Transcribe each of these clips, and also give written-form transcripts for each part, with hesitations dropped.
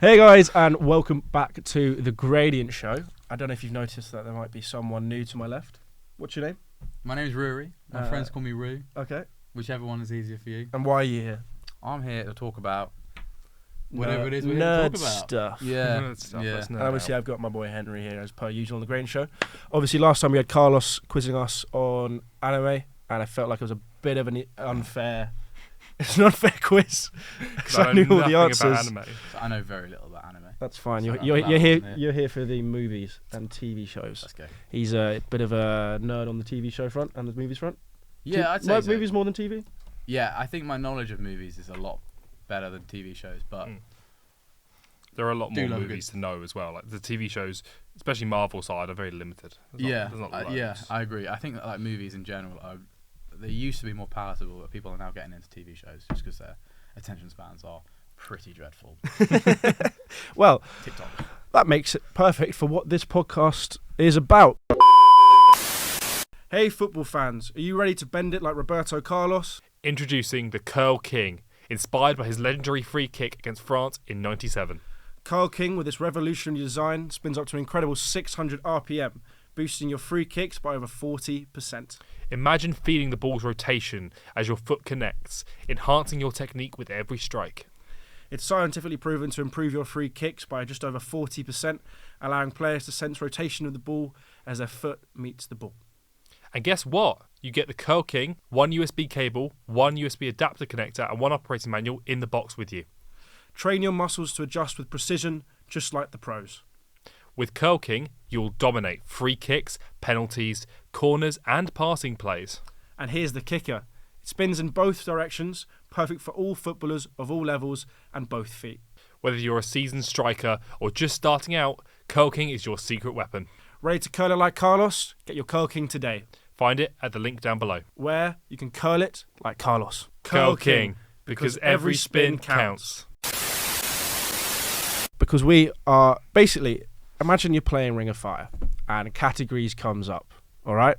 Hey guys, and welcome back to the Gradient Show. I don't know if you've noticed that there might be someone new to my left. What's your name? My name's Rory. My friends call me Roo. Okay. Whichever one is easier for you. And why are you here? I'm here to talk about whatever it is we're here to nerd talk about. stuff. Yeah. Nerd stuff. Yeah. Let's nerd And obviously out. I've got my boy Henry here as per usual on the Gradient Show. Obviously last time we had Carlos quizzing us on anime, and I felt like it was a bit of an unfair... It's an unfair quiz because I knew all the answers. About anime. So I know very little about anime. That's fine. So You're that here. wasn't it. You're here for the movies and TV shows. Let's go. He's a bit of a nerd on the TV show front and the movies front. Yeah, I'd say so. Movies more than TV. Yeah, I think my knowledge of movies is a lot better than TV shows, but There are a lot Do more love movies to know as well. Like the TV shows, especially Marvel side, are very limited. There's not yeah, loads. I agree. I think that like movies in general they used to be more palatable, but people are now getting into TV shows just because their attention spans are pretty dreadful. Well, TikTok. that makes it perfect for what this podcast is about. Hey, football fans, are you ready to bend it like Roberto Carlos? Introducing the Curl King, inspired by his legendary free kick against France in '97. Carl King, with its revolutionary design, spins up to an incredible 600 RPM, boosting your free kicks by over 40%. Imagine feeling the ball's rotation as your foot connects, enhancing your technique with every strike. It's scientifically proven to improve your free kicks by just over 40%, allowing players to sense rotation of the ball as their foot meets the ball. And guess what? You get the Curl King, one USB cable, one USB adapter connector, and one operating manual in the box with you. Train your muscles to adjust with precision, just like the pros. With Curl King, you'll dominate free kicks, penalties, corners, and passing plays. And here's the kicker. It spins in both directions, perfect for all footballers of all levels and both feet. Whether you're a seasoned striker or just starting out, Curl King is your secret weapon. Ready to curl it like Carlos? Get your Curl King today, Find it at the link down below. where you can curl it like Carlos. Curl King, because every spin counts. Because we are basically, imagine you're playing Ring of Fire and categories comes up, all right?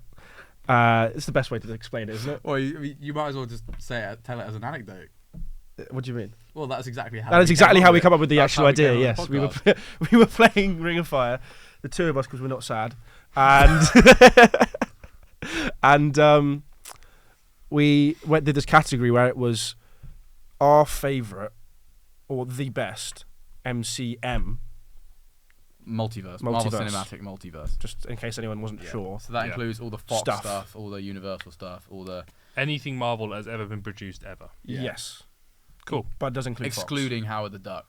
It's the best way to explain it, isn't it? Well, you might as well just tell it as an anecdote. What do you mean? Well, that's exactly how. That is exactly how we come up with the That's actual how we idea. came up Yes, with we the were podcast. we were playing Ring of Fire, the two of us because we're not sad, and and we did this category where it was our favourite or the best MCM, Multiverse. Marvel Multiverse. Cinematic Multiverse. just in case anyone wasn't sure. So that Yeah. includes all the Fox Stuff. stuff, all the Universal stuff, all the Anything Marvel that has ever been produced ever. Yeah. Yes, Cool. but it does include excluding Howard the Duck.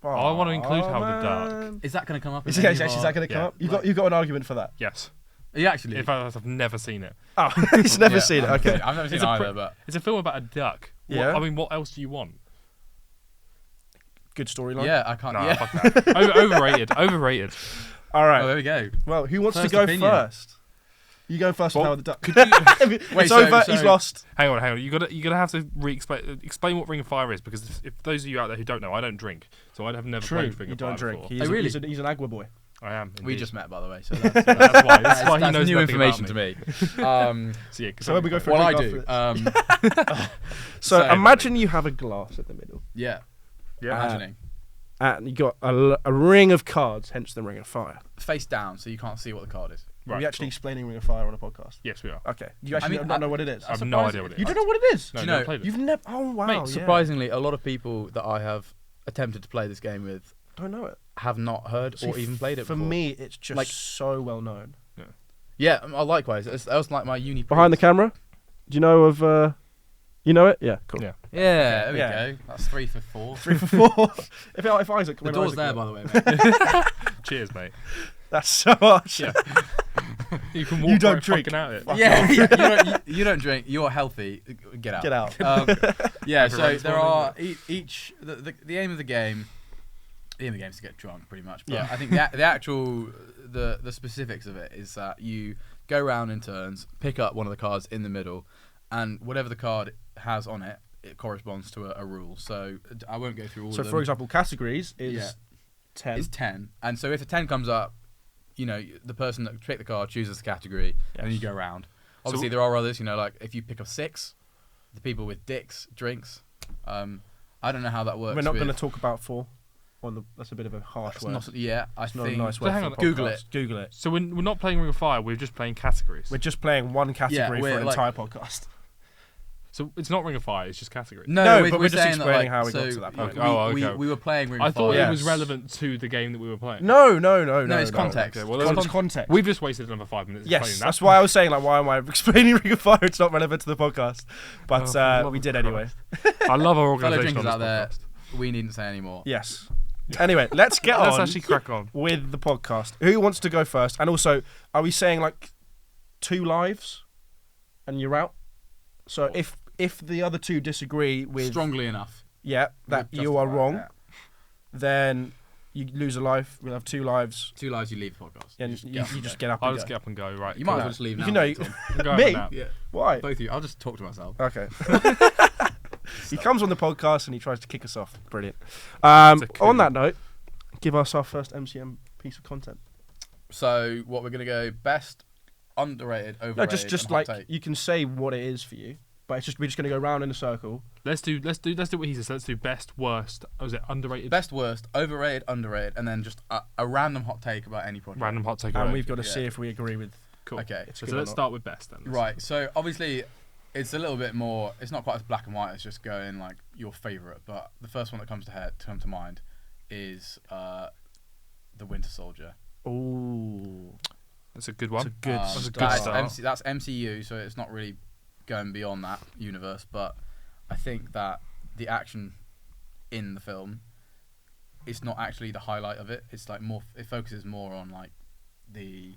Fox. I want to include Howard the Duck. man. Is that going to come up? Is in that any of actually our- going to come yeah. up? You got an argument for that? Yes. Yeah, actually. In fact, I've never seen it. Oh, he's never Yeah, seen it. I've Okay. I've never seen It's it a either, but It's a film about a duck. Yeah. I mean, what else do you want? Good storyline. yeah, I can't. No, yeah. fuck that. Overrated. Overrated. All right. Oh, there we go. Well, who wants First to go opinion. first? You go first Well, with Howard the Duck. Wait, It's so- over. so- He's lost. Hang on. You're gonna have to explain what Ring of Fire is, because if those of you out there who don't know, I don't drink, so I have never played Ring You of don't Fire drink. before. He's, Oh, really? he's an Agua boy. I am. We indeed. just met, by the way, so that's That's why he knows new nothing information about to me. So, yeah, So when we go for a Well, I drink do. after So So- imagine you have a glass in the middle, Yeah, yeah. imagining. and you got a ring of cards, hence the Ring of Fire. Face down, so you can't see what the card is. Are we Right, actually cool. explaining Ring of Fire on a podcast? Yes, we are. Okay. You actually mean, not know what it is? I have no idea what it is. You don't know what it is? No, Do you never know, played it. You've never. Oh wow. Mate, yeah. surprisingly, a lot of people that I have attempted to play this game with Don't know it. have not heard See, or even played it For before. me, it's just Like- so well known. Yeah, likewise. That was like my uni. Behind the camera, do you know of? You know it? Yeah. Cool. Yeah. Yeah, there we Yeah. go. That's 3 for 4. 3 for 4. if Isaac. The when door's Isaac there, won. by the way, mate. Cheers, mate. That's so much. Yeah. You can walk You don't right drink. fucking out it. Yeah, you don't drink. You're healthy. Get out. Get out. Yeah. So Everyone's there one are each the aim of the game. The aim of the game is to get drunk, pretty much. But Yeah. I think the actual the specifics of it is that you go around in turns, pick up one of the cards in the middle, and whatever the card has on it, it corresponds to a rule. So I won't go through all So of them. for example, categories is Yeah. 10. It's 10, and so if a 10 comes up, you know, the person that picked the card chooses the category, and then you go around. Obviously, there are others, you know, like if you pick a 6, the people with dicks, drinks. I don't know how that works. We're not going to talk about 4. That's a bit of a harsh That's word. not, yeah, I It's not think. a nice So word. hang for on, a Google podcast. it. Google it. So we're not playing Ring of Fire. We're just playing categories. We're just playing one category for we're an like- entire podcast. So it's not Ring of Fire. It's just categories. No, we're, but we're just saying that, explaining like, how we got so to that point. We, Oh, okay. we were playing Ring I of thought Fire. it was Yes. relevant to the game that we were playing. No, it's context. Okay, well, It's context. We've just wasted another 5 minutes. Yes, explaining that's that. why I was saying, like, why am I explaining Ring of Fire? It's not relevant to the podcast. But Oh, for the love we of did anyway. I love our Fellow organisation drinkers on out this there, podcast. we needn't say anymore. Yes. Anyway, let's get Let's on actually crack on. with the podcast. Who wants to go first? And also, are we saying, like, 2 lives and you're out? So if the other 2 disagree with... Strongly enough. Yeah, that We'll you are justify wrong, that. then you lose a life. We'll have 2 lives. 2 lives, you leave the podcast. And you just get up I'll and just go. get up and go. Right. You might as cool. well just leave You now. can know- Tom. I'm going Me? now. Yeah. Why? Both of you. I'll just talk to myself. Okay. He comes on the podcast and he tries to kick us off. Brilliant. It's a coup. On that note, give us our first MCM piece of content. So what we're gonna go best, underrated, overrated. No, just and like hot take. you can say what it is for you, but it's just we're just gonna go round in a circle. Let's do what he says. Let's do best, worst. Oh, is it underrated? Best, worst, overrated, underrated, and then just a random hot take about any project. Random hot take. And away. we've got to Yeah. see if we agree with. Cool. Okay. It's So good or let's not. start with best then. Right. So obviously, it's a little bit more. It's not quite as black and white as just going like your favorite. But the first one that comes to mind is the Winter Soldier. Ooh, That's a good it's one. a good That's a good start. start. That's MCU, so it's not really going beyond that universe. But I think that the action in the film, it's not actually the highlight of it. It's like more. It focuses more on like the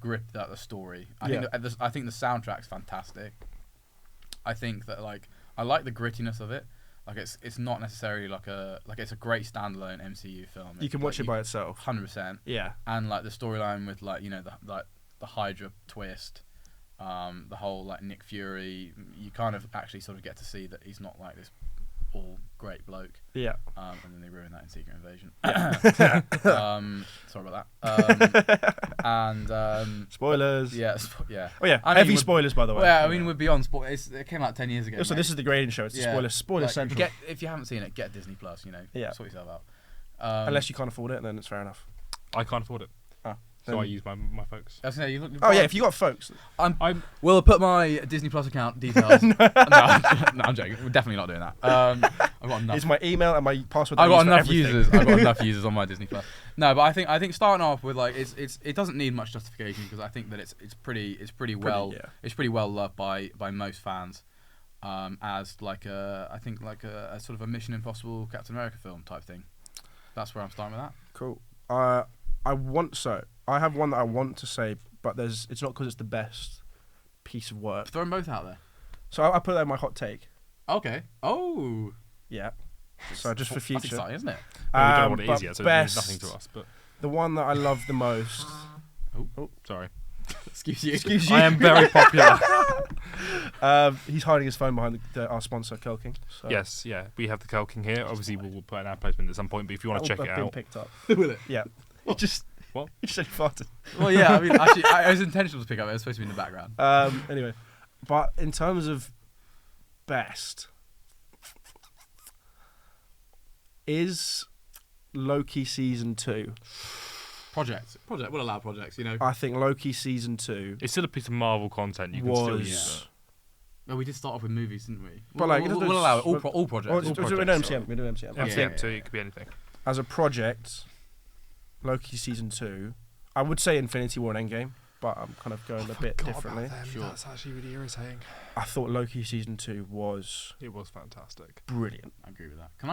grip that the story. I think the soundtrack's fantastic. I think that like I like the grittiness of it. Like it's not necessarily it's a great standalone MCU film. You can watch it by itself. 100%. Yeah. And like the storyline with like the Hydra twist, the whole like Nick Fury, you kind of actually sort of get to see that he's not like this all great bloke. Yeah. And then they ruin that in Secret Invasion. Sorry about that. Spoilers. Yeah. Yeah. Oh yeah. I mean, Heavy we're- spoilers, by the way. Well, yeah, I mean, we're beyond spoilers. It came out 10 years ago. So mate. this is the grading show. It's the Yeah. spoiler Like, central. if you haven't seen it, get Disney Plus. Yeah. Sort yourself out. Unless you can't afford it, then it's fair enough. I can't afford it, Oh, so then- I use my folks. I was gonna say, you look. Oh yeah, if you got folks. I'm We'll put my Disney Plus account details. no, I'm joking. We're definitely not doing that. I've got enough. It's my email and my password. I've I got use for enough everything. users. I've got enough users on my Disney Plus. No, but I think starting off with like it doesn't need much justification because I think that it's pretty well yeah. it's pretty well loved by most fans. As like I think like a sort of a Mission Impossible Captain America film type thing. That's where I'm starting with that. Cool. I have one that I want to say, but it's not because it's the best piece of work. Throw them both out there. So I put that in my hot take. Okay. Oh. Yeah. So just for That's future. exciting, isn't it? we don't know what it but is yet, so it best, means nothing to us. But the one that I love the most. sorry, Excuse you. Excuse you. I am very popular. He's hiding his phone behind our sponsor, Kelking. So Yes, yeah, we have the Kel King here. Obviously, we'll put an ad placement at some point. But if you want to check I've it been out, picked up. Will it? Yeah. He just What? He just said he farted. Well, yeah. I mean, actually, it was intentional to pick up. It was supposed to be in the background. Anyway, but in terms of best, is Loki season 2? Project. We'll allow projects. You know. I think Loki season 2 it's still a piece of Marvel content. You can still use was. it. No, we did start off with movies, didn't we? But, like, we'll allow it. All projects. Oh, all we're doing projects, MCM. We're doing MCM. Yeah, Yeah, yeah, yeah, so yeah. it could be anything. As a project, Loki season 2, I would say Infinity War and Endgame, but I'm kind of going a bit differently. Sure. That's actually really irritating. I thought Loki season 2 was It was fantastic. brilliant. I agree with that. Can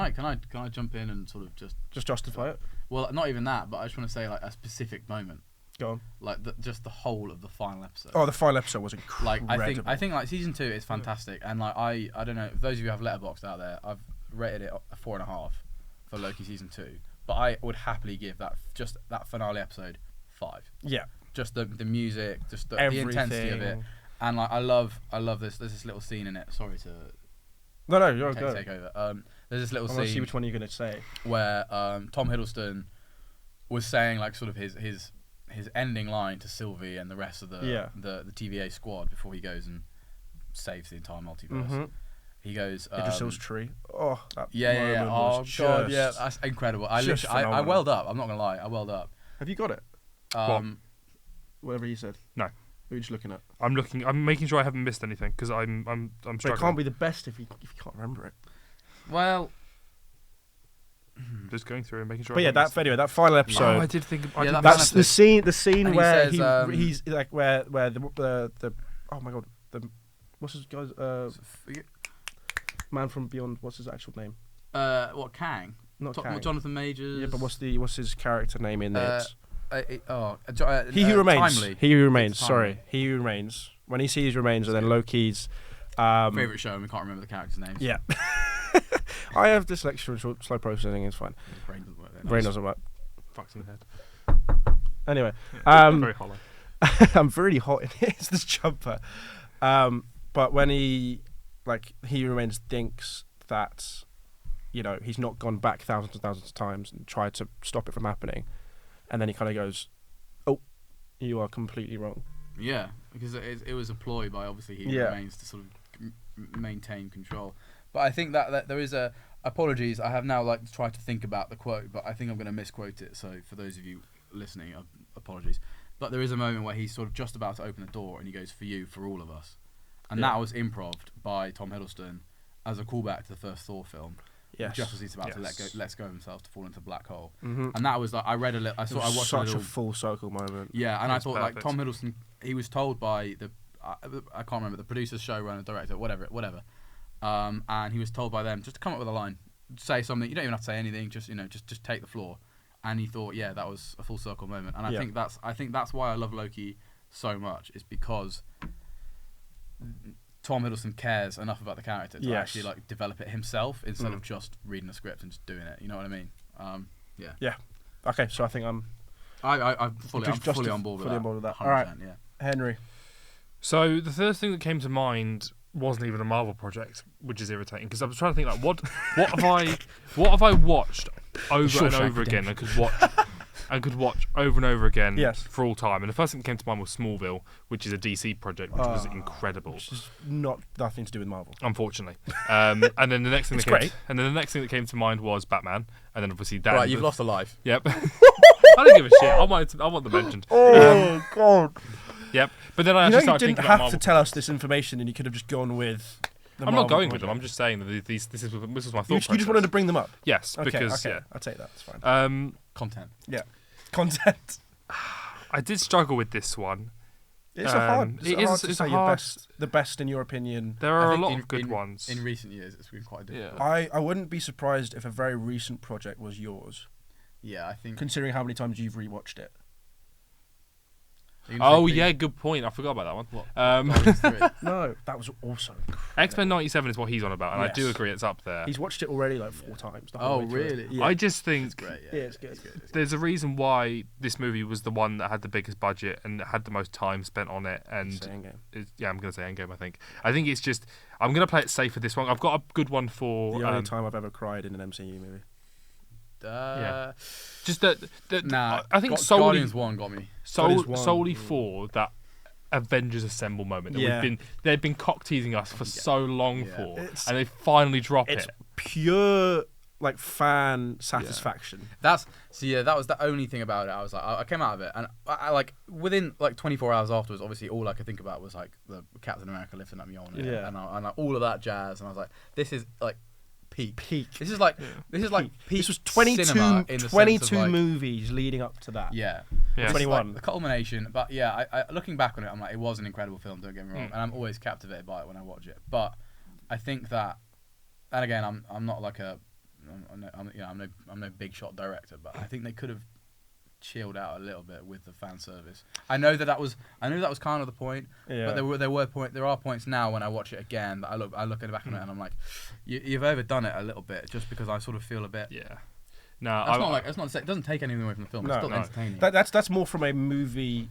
I jump in and sort of just Justify it. well, not even that, but I just want to say like a specific moment, Go on. like just the whole of the final episode. Oh, the final episode was Like incredible. I think like season 2 is fantastic, and like I don't know if those of you who have Letterboxd out there, I've rated it a 4.5 for Loki season 2, but I would happily give that finale episode 5. Yeah. Just the music, just the Everything. intensity of it, and like I love this. There's this little scene in it. Sorry to No, you're go. take over. There's this little I want to see scene which one you're going to say. where Tom Hiddleston was saying like sort of his ending line to Sylvie and the rest of the TVA squad before he goes and saves the entire multiverse. Mhm. He goes, Idris Elba's tree. Oh, that yeah. moment Oh was god, just- yeah, that's incredible. I just literally, I phenomenal. welled up. I'm not gonna lie, I welled up. Have you got it? Whatever you said. No. Who are you just looking at? I'm making sure I haven't missed anything because I'm But struggling. it can't be the best if you can't remember it. Well, Just going through and making sure. But I yeah, haven't missed that final episode. Oh, I did think. I Yeah, did that That's final the scene And he where says, he's like where the oh my god, what's his guy's man from Beyond, what's his actual name? what Kang? Not Kang. Jonathan Majors. Yeah, but what's his character name in it? He He Who Remains. Timely. He Who Remains. Timely. Sorry, He Who Remains. When he sees remains, and then Loki's Favorite show, and we can't remember the characters' names. Yeah. I have dyslexia and slow processing. It's fine. Brain doesn't work. Brain doesn't work. fucks in the head. Anyway, Very hollow. I'm really hot in it's this jumper. But when He Who Remains thinks that, he's not gone back thousands and thousands of times and tried to stop it from happening, and then he kind of goes, "Oh, you are completely wrong." Yeah, because it was a ploy by obviously He Remains to sort of maintain control. But I think that there is a apologies. I have now tried to think about the quote, but I think I'm going to misquote it. So for those of you listening, apologies. But there is a moment where he's sort of just about to open the door, and he goes, "For you, for all of us," and that was improv'd by Tom Hiddleston as a callback to the first Thor film. Yes. Just as he's about to let go of himself to fall into a black hole. Mm-hmm. And that was I read a little. I watched such a little, full circle moment. Yeah, and I thought perfect. Tom Hiddleston. He was told by the I can't remember the producer, showrunner, director, whatever. And he was told by them just to come up with a line, say something. You don't even have to say anything. Just take the floor. And he thought, yeah, that was a full circle moment. And I think that's why I love Loki so much. Is because Tom Hiddleston cares enough about the character to actually develop it himself instead of just reading the script and just doing it. You know what I mean? Yeah. Okay, so I think I'm I'm fully on board with that. All right, yeah. Henry. So the first thing that came to mind wasn't even a Marvel project, which is irritating because I was trying to think what have I watched over and over again and could watch over and over again for all time. And the first thing that came to mind was Smallville, which is a DC project, which was incredible. Which is nothing to do with Marvel, unfortunately. And then the next thing that came to mind was Batman, and then obviously Dan. Right, you've lost a life. Yep. I don't give a shit. I want them mentioned. Oh God. Yep. But then I actually started thinking about have Marvel. to tell us this information, and you could have just gone with. I'm not going with them. I'm just saying that this was my thought. You just wanted to bring them up. Yes, because okay. I'll take that. It's fine. Content. Yeah. Content. I did struggle with this one. It's hard to say hard. The best in your opinion. There are a think lot of good ones. In recent years, it's been quite difficult. I wouldn't be surprised if a very recent project was yours, Yeah, I think. considering how many times you've rewatched it. Oh yeah, good point. I forgot about that one. What? No, that was also X-Men '97 is what he's on about, and I do agree it's up there. He's watched it already 4 times. the whole Oh, way through it. really? Yeah. I just think It's great. Yeah, it's good. there's a reason why this movie was the one that had the biggest budget and had the most time spent on it. And Say Endgame. I'm going to say Endgame. I think it's just I'm going to play it safe for this one. I've got a good one for The only time I've ever cried in an MCU movie. just that. Nah, I think Guardians 1 got me. solely for that Avengers Assemble moment that they've been cock teasing us for so long for, and they finally drop It's it. pure fan satisfaction. That was the only thing about it. I was like, I came out of it, and I within 24 hours afterwards, obviously all I could think about was the Captain America lifting up Mjolnir, and all of that jazz, and I was like, this is peak. This is peak. This was 22 movies leading up to that. Yeah. 21. The culmination. But yeah, I looking back on it, I'm like, it was an incredible film. Don't get me wrong, and I'm always captivated by it when I watch it. But I think that, and again, I'm not I'm no big shot director, but I think they could have chilled out a little bit with the fan service. I know that was kind of the point, but there are points now when I watch it again that I look at the back on it and I'm like, you've overdone it a little bit, just because I sort of feel a bit. Yeah. No, it's not. It doesn't take anything away from the film. It's still entertaining. That's more from a movie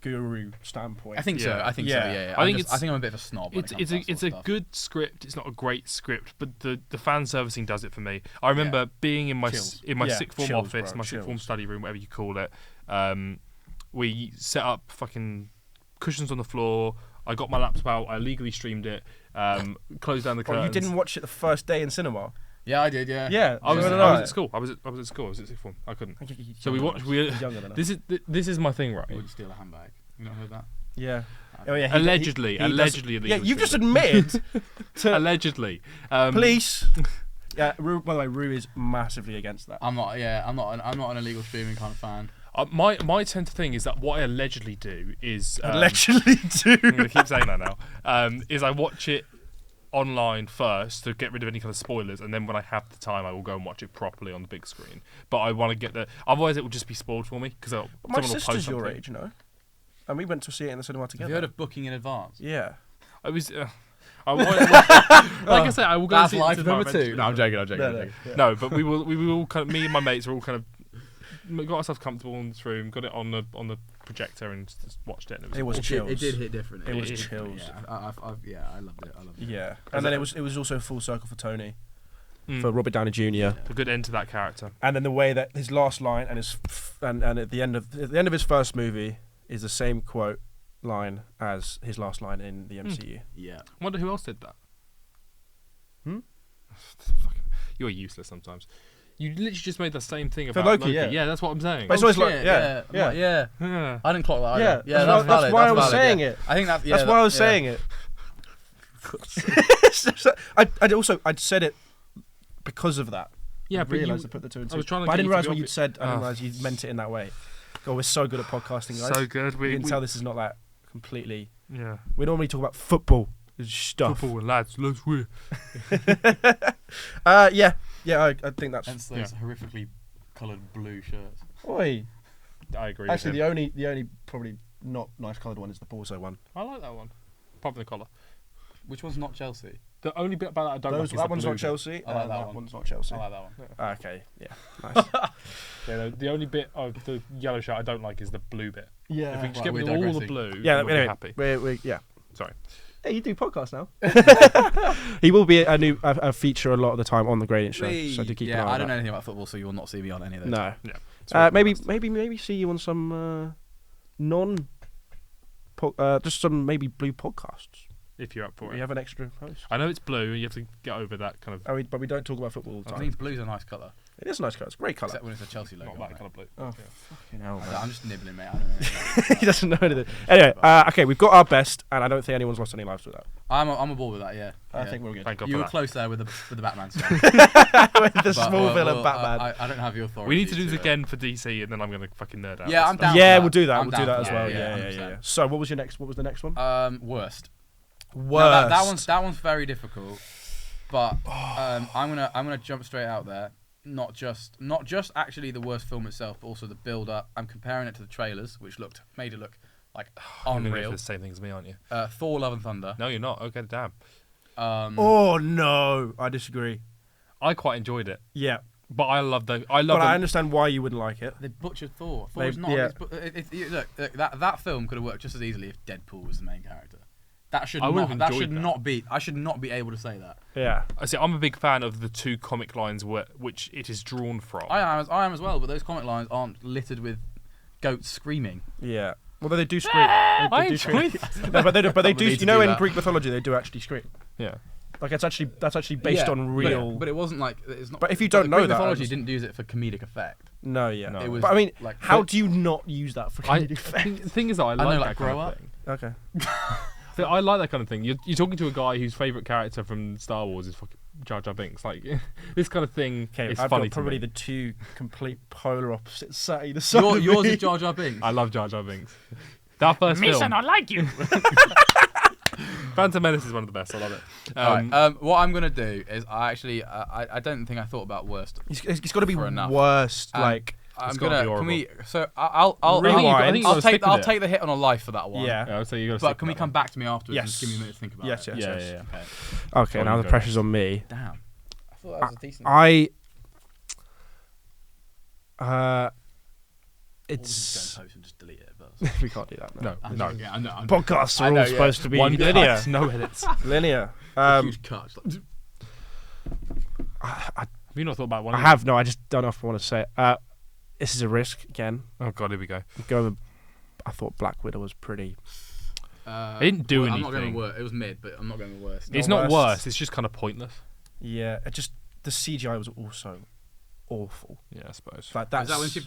guru standpoint. I think so. I think so. Yeah. I think I'm a bit of a snob. It's a good script. It's not a great script, but the fan servicing does it for me. I remember being in my sixth form office, my sixth form study room, whatever you call it. We set up fucking cushions on the floor. I got my laptop out. I illegally streamed it. Closed down the curtains. Oh, you didn't watch it the first day in cinema? Yeah, I did. Yeah. Yeah, I was at school. I was at school. I was at sixth form. I couldn't. So we watched. Younger than us. This is my thing, right? You would steal a handbag. You not heard that? Yeah. Oh yeah. Allegedly. Yeah, you've just admitted to allegedly. police. Yeah. By the way, Rue is massively against that. I'm not. Yeah, I'm not an illegal streaming kind of fan. My tend to thing is that what I allegedly do is Allegedly do. I'm gonna keep saying that now. Is I watch it online first to get rid of any kind of spoilers, and then when I have the time, I will go and watch it properly on the big screen. But I want to get the. Otherwise, it will just be spoiled for me because My sister's your age, you know, and we went to see it in the cinema together. Have you heard of booking in advance? Yeah. I was. Like I said, I will go and That's see it life tomorrow number 2. eventually. No, I'm joking. Yeah. No, but we will all kind of. Me and my mates are all kind of got ourselves comfortable in this room, got it on the projector, and just watched it. And It was chills. It did hit different. It was It- chills. Yeah, I loved it. Yeah. And then it was also full circle for Tony, Mm. for Robert Downey Jr. A good end to that character. And then the way that his last line and at the end of his first movie is the same quote line as his last line in the MCU. Yeah. I wonder who else did that. Hmm? You're useless sometimes. You literally just made the same thing For about Loki, yeah. Yeah, that's what I'm saying. But it's always like, shit, yeah. Yeah. I didn't clock that. Yeah, Either. Yeah, that's valid. why I was valid, saying yeah. it. I think that's. Yeah, That's why I was saying it. I'd said it because of that. Yeah, I but realised I put the two and two. I was trying to But I get didn't you to realise be what you'd obvious. said. I didn't Oh. realise you meant it in that way. God, we're so good at podcasting, guys. So good. You can tell this is not that completely. Yeah. We normally talk about football stuff. Football lads, let's win. Yeah, I think that's. Hence those horrifically coloured blue shirts. Oi. I agree. Actually, with him. the only probably not nice coloured one is the Borso one. I like that one. Apart from the collar. Which one's not Chelsea? The only bit about that I don't like is That the one's blue not bit. Chelsea. I like that that one. one's not Chelsea. I like that one. Okay, yeah, nice. Yeah, no, the only bit of the yellow shirt I don't like is the blue bit. Yeah. If we just Right, get we're rid of all the digressing. blue, Yeah, we'll be anyway, happy. we yeah. Sorry. Hey, you do podcasts now. He will be a feature a lot of the time on the Gradient Show, so do keep an eye on I don't know that. anything about football, so you will not see me on any of those. No. Yeah. It's very Maybe fast. see you on some just some maybe blue podcasts. If you're up for We it. have an extra host. I know it's blue, and you have to get over that kind of. But we don't talk about football all the I time. think blue's a nice colour, It is a nice colour. It's a great colour. except when it's a Chelsea logo. Not that kind of blue. Oh, Yeah. fucking hell, man. I'm just nibbling, mate. I don't know anything. He doesn't know anything. Anyway, okay, we've got our best, and I don't think anyone's lost any lives with that. I'm aboard with that. Yeah. I Yeah. think we're good. Thank God You for were that. close there with the Batman stuff. With the But, small villain well, Batman. I don't have your authority. We need to do this again for DC, and then I'm gonna fucking nerd out. Yeah, I'm down. Yeah, for we'll do that. I'm We'll do down that for as well. Yeah, Yeah. 100%. So, what was the next one? Worst. Worst. Now, that one's very difficult, but I'm gonna jump straight out there. Not just actually the worst film itself, but also the build up. I'm comparing it to the trailers, which made it look like You're gonna go unreal. for the same thing as me, aren't you? Thor: Love and Thunder. No, you're not. Okay, damn. Oh no, I disagree. I quite enjoyed it, Yeah, but I love but I understand why you wouldn't like it. They butchered Thor. Thor They- is not. yeah. Look, that film could have worked just as easily if Deadpool was the main character. That should I would have not. That enjoyed should that. not be. I should not be able to say that. Yeah. I see. I'm a big fan of the two comic lines which it is drawn from. I am as well. But those comic lines aren't littered with goats screaming. Yeah. Well, they do scream. I do scream. enjoyed that. No, but they do. Probably You need to know, do in that. Greek mythology, they do actually scream. Yeah. Like that's actually based Yeah, on real. But it wasn't like it's not. But if you don't know Greek that, mythology it's- didn't use it for comedic effect. No, yeah. No. It was But I mean, like how do you not use that for comedic effect? The thing is that I like know, that like, kind grow of up. thing. Okay. So I like that kind of thing. You're talking to a guy whose favourite character from Star Wars is fucking Jar Jar Binks. Like this kind of thing Okay, is I've funny got probably to the me. two complete polar opposites sat either side of Yours me. is Jar Jar Binks. I love Jar Jar Binks. That first film, I like you. Phantom Menace is one of the best. I love it. Alright, what I'm gonna do is I don't think I thought about worst. It's got to be For enough. worst. Um, Like, I'm gotta be gonna. Can we? horrible. So I'll Rewind. I think you I'll gotta stick with I'll it. take the hit on a life for that one. yeah. Yeah, I would say you got to. But can we come back to me afterwards and Yes. just give me a minute to think about Yes, it? yes, Yeah, yes. yeah, yeah. Okay. Okay, Go now on, the go pressure's on me. Damn. I thought that was a decent. It's Don't post and just delete it. But we can't do that. No, I'm no. joking, I know. Podcasts I are know, all yeah. supposed to be One linear. cut, no edits. Linear. Huge cuts. Like, Have you not thought about one? I have no. I just don't know if I want to say it. This is a risk again. Oh god, here we go. Going with, I thought Black Widow was pretty. It didn't do I'm not going anything. to worst. It was mid, but I'm not going to worst. It's not worse. It's just kind of pointless. Yeah, the CGI was also awful. Yeah, I suppose. Like Is that's that when she?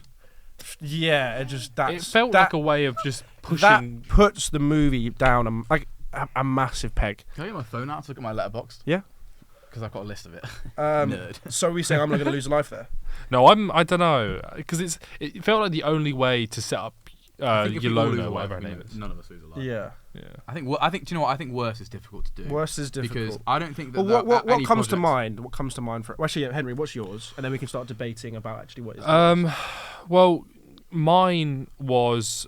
yeah, It felt like a way of just pushing. That puts the movie down a massive peg. Can I get my phone out to look at my letterbox? Yeah. Because I've got a list of it. Nerd. So are we saying I'm not going to lose a life there? No, I don't know, because it felt like the only way to set up I think if we all lose Yolona, a whatever her life, name is. none of us lose a life. Yeah. I think. Do you know what? I think worse is difficult to do. Worse is difficult. Because I don't think that. Well, what any comes to project- mind? What comes to mind for? Well, actually, Henry, what's yours? And then we can start debating about actually what is. Well, mine was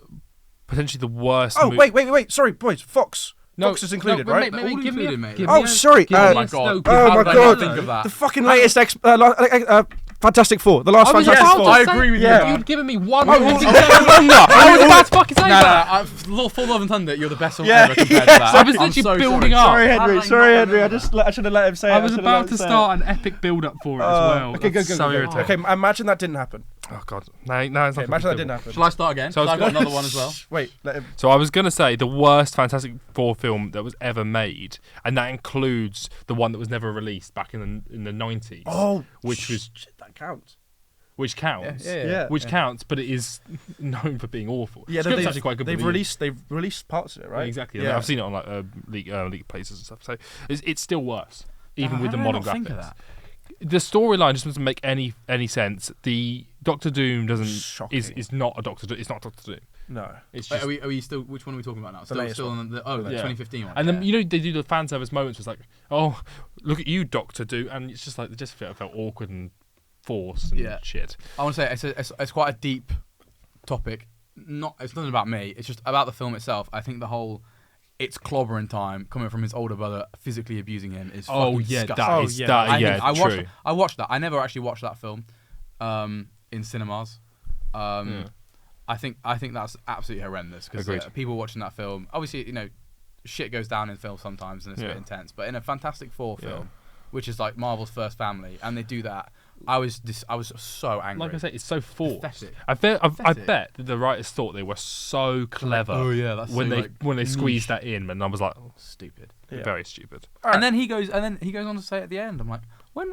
potentially the worst. Oh, wait! Sorry, boys. Fox. Fox is included, but right? Maybe All give me included, a, mate. give Oh, me a- sorry. give me Oh a- my god! oh How my did I not God. think of that? The fucking latest Fantastic Four. The last I was Fantastic about Four. to I say- agree with you, Yeah. man. You'd given me one. Oh, I oh, was about to fucking say that. Full Love and Thunder. You're the best one Yeah, ever compared to that. I was I'm literally so building sorry. up. Sorry, Henry. I should have let him say it. I was about to start an epic build-up for it as well. Okay, go. That's so irritating. Okay, imagine that didn't happen. Oh god, no, it's Okay, not. imagine that didn't happen. Shall I start again? So I So was I've got another one as well. Wait, let him. So I was gonna say the worst Fantastic Four film that was ever made, and that includes the one that was never released back in the 90s. Oh, which was shit, that counts. which counts. Yeah. Which counts, but it is known for being awful. Yeah, Script's they've actually quite good. They've but the- released parts of it, right? Exactly. Yeah. I've seen it on like leak places and stuff. So it's still worse, even How with the did I modern not think of graphics. that? The storyline just doesn't make any sense. The Doctor Doom doesn't Shocking. is not a Doctor Doom. It's not Doctor Doom. No. It's Wait, just are we still? Which one are we talking about now? latest Still one. on the 2015 one. and then they do the fan service moments. Was like, oh, look at you, Doctor Doom, and it's just like it just felt awkward and forced and shit. I want to say it's quite a deep topic. It's nothing about me. It's just about the film itself. I think the whole it's clobbering time coming from his older brother physically abusing him is fucking disgusting. True. I watched that. I never actually watched that film in cinemas. I think that's absolutely horrendous because people watching that film, obviously, shit goes down in film sometimes and it's a bit intense. But in a Fantastic Four film, which is like Marvel's first family, and they do that, I was so angry. Like I say, it's so forced. Pathetic. I bet Pathetic. that the writers thought they were so clever. Oh yeah, that's when so, they like, when they niche. squeezed that in, and I was like, oh, Stupid. very stupid. And then he goes on to say at the end, I'm like, what?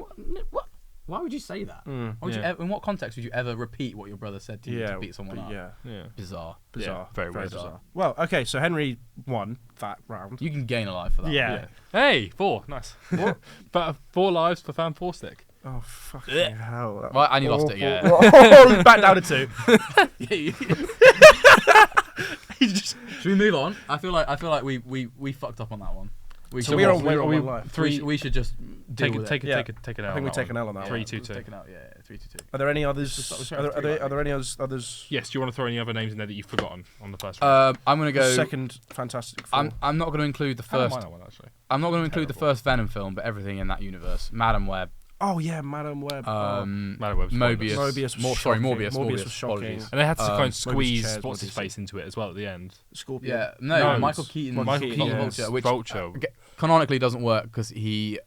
Why would you say that? Why would you in what context would you ever repeat what your brother said to you to beat someone up? Yeah. Bizarre. Bizarre. very weird. bizarre. Well, okay, so Henry won that round. You can gain a life for that. Yeah. Hey, 4, nice. But 4 lives for fan 4 stick. Oh, fucking hell. That Well, and you was lost it, yeah. Oh, back down to 2. Should we move on? I feel like we fucked up on that one. So we're on one life. We should just Take deal it with take it. it take it out. I think we take an L on that one. 3, Yeah, 2, we've 2. taken out, 3, 2, 2. Are there any others? Sorry, Are there any others? Yes, do you want to throw any other names in there that you've forgotten on the first round? I'm gonna go. Second Fantastic Four. I'm not gonna include the I don't first. mind that one, actually. I'm not gonna include the Terrible. first Venom film, but everything in that universe. Madam Web. Oh yeah, Madam Web. Madam Web's Mobius. pointless. Morbius was shocking. Morbius. Morbius was shocking. Apologies. And they had to kind of Mobius squeeze chairs, what's his what do you face into it as well at the end. Scorpion. Yeah, no, No, Michael Keaton. Michael Keaton, not the yeah. Vulture, which Vulture. canonically doesn't work because he.